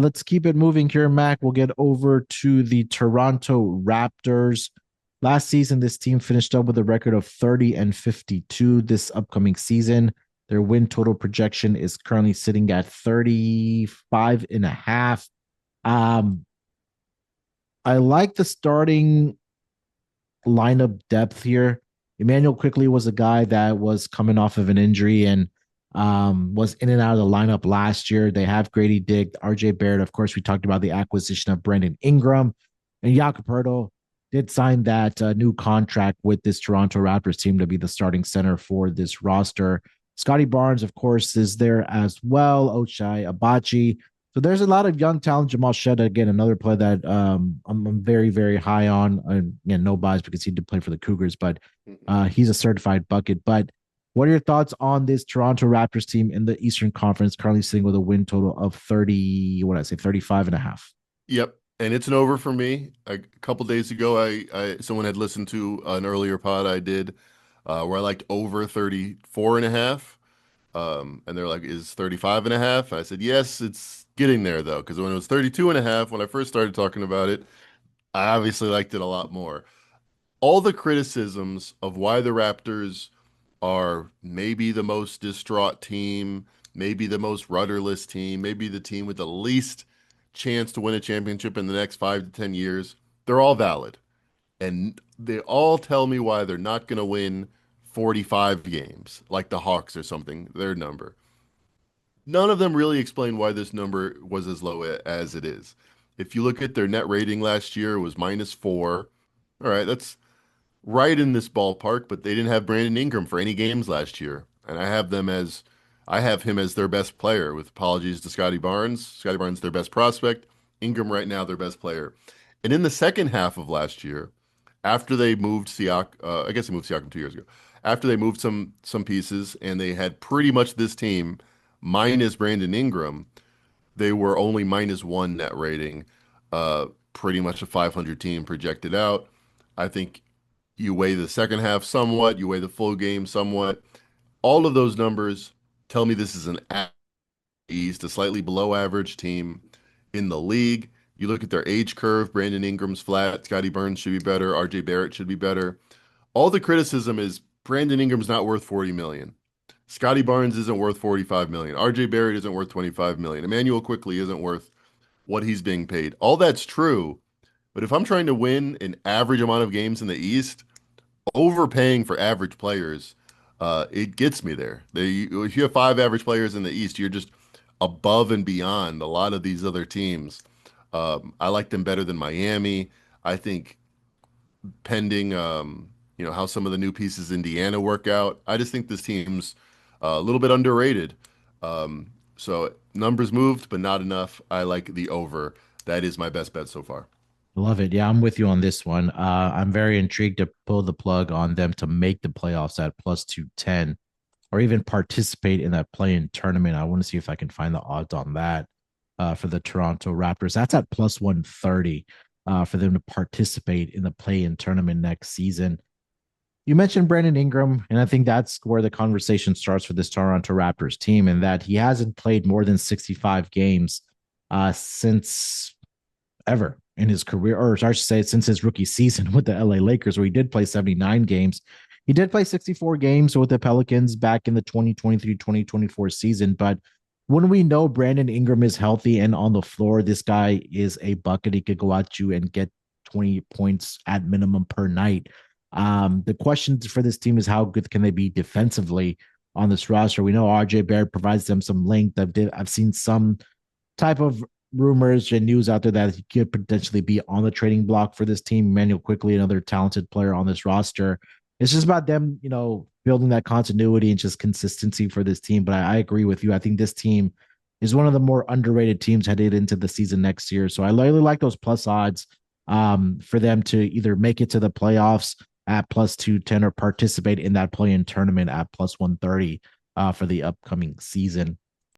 Let's keep it moving here, Mac. We'll get over to the Toronto Raptors. Last season, this team finished up with a record of 30 and 52. This upcoming season, their win total projection is currently sitting at 35 and a half. Um, I like the starting lineup depth here. Emmanuel Quickley was a guy that was coming off of an injury and was in and out of the lineup last year. They have Grady Dick, RJ Barrett. Of course, we talked about the acquisition of Brandon Ingram, and Jakob Poeltl did sign that new contract with this Toronto Raptors team to be the starting center for this roster. Scotty Barnes, of course, is there as well. Ochai Abachi. So there's a lot of young talent. Jamal Shedd, again, another player that I'm very, very high on. And again, no bias because he did play for the Cougars, but he's a certified bucket. But what are your thoughts on this Toronto Raptors team in the Eastern Conference, currently sitting with a win total of 30, what did I say, 35 and a half? Yep. And it's an over for me. A couple days ago, someone had listened to an earlier pod I did where I liked over 34 and a half. And they're like, is 35 and a half? I said, yes, it's getting there though. Because when it was 32 and a half, when I first started talking about it, I obviously liked it a lot more. All the criticisms of why the Raptors are maybe the most distraught team, maybe the most rudderless team, maybe the team with the least chance to win a championship in the next 5 to 10 years, they're all valid. And they all tell me why they're not going to win 45 games, like the Hawks or something, their number. None of them really explain why this number was as low as it is. If you look at their net rating last year, it was -4. All right, that's right in this ballpark, but they didn't have Brandon Ingram for any games last year. And I have him as their best player, with apologies to Scotty Barnes. Scotty Barnes, their best prospect. Ingram right now, their best player. And in the second half of last year, after they moved I guess they moved Siakam 2 years ago. After they moved some pieces and they had pretty much this team minus Brandon Ingram, they were only -1 net rating, pretty much a 500 team projected out. I think you weigh the second half somewhat, you weigh the full game somewhat. All of those numbers tell me this is an East, a slightly below average team in the league. You look at their age curve, Brandon Ingram's flat, Scotty Barnes should be better, RJ Barrett should be better. All the criticism is Brandon Ingram's not worth 40 million. Scotty Barnes isn't worth 45 million. RJ Barrett isn't worth 25 million. Emmanuel Quickley isn't worth what he's being paid. All that's true, but if I'm trying to win an average amount of games in the East, overpaying for average players, it gets me there. If you have five average players in the East, you're just above and beyond a lot of these other teams. I like them better than Miami. I think pending, how some of the new pieces Indiana work out. I just think this team's a little bit underrated. So numbers moved, but not enough. I like the over. That is my best bet so far. Love it. Yeah, I'm with you on this one. I'm very intrigued to pull the plug on them to make the playoffs at plus 210 or even participate in that play in tournament. I want to see if I can find the odds on that for the Toronto Raptors. That's at plus 130 for them to participate in the play in tournament next season. You mentioned Brandon Ingram, and I think that's where the conversation starts for this Toronto Raptors team, and that he hasn't played more than 65 games since ever in his career, or I should say, since his rookie season with the LA Lakers, where he did play 79 games. He did play 64 games with the Pelicans back in the 2023-2024 season. But when we know Brandon Ingram is healthy and on the floor, this guy is a bucket. He could go at you and get 20 points at minimum per night. The question for this team is how good can they be defensively on this roster? We know RJ Barrett provides them some length. I've seen some type of rumors and news out there that he could potentially be on the trading block for this team. Emmanuel Quickley, another talented player on this roster. It's just about them, building that continuity and just consistency for this team. But I agree with you. I think this team is one of the more underrated teams headed into the season next year. So I really like those plus odds for them to either make it to the playoffs at plus 210 or participate in that play-in tournament at plus 130 for the upcoming season.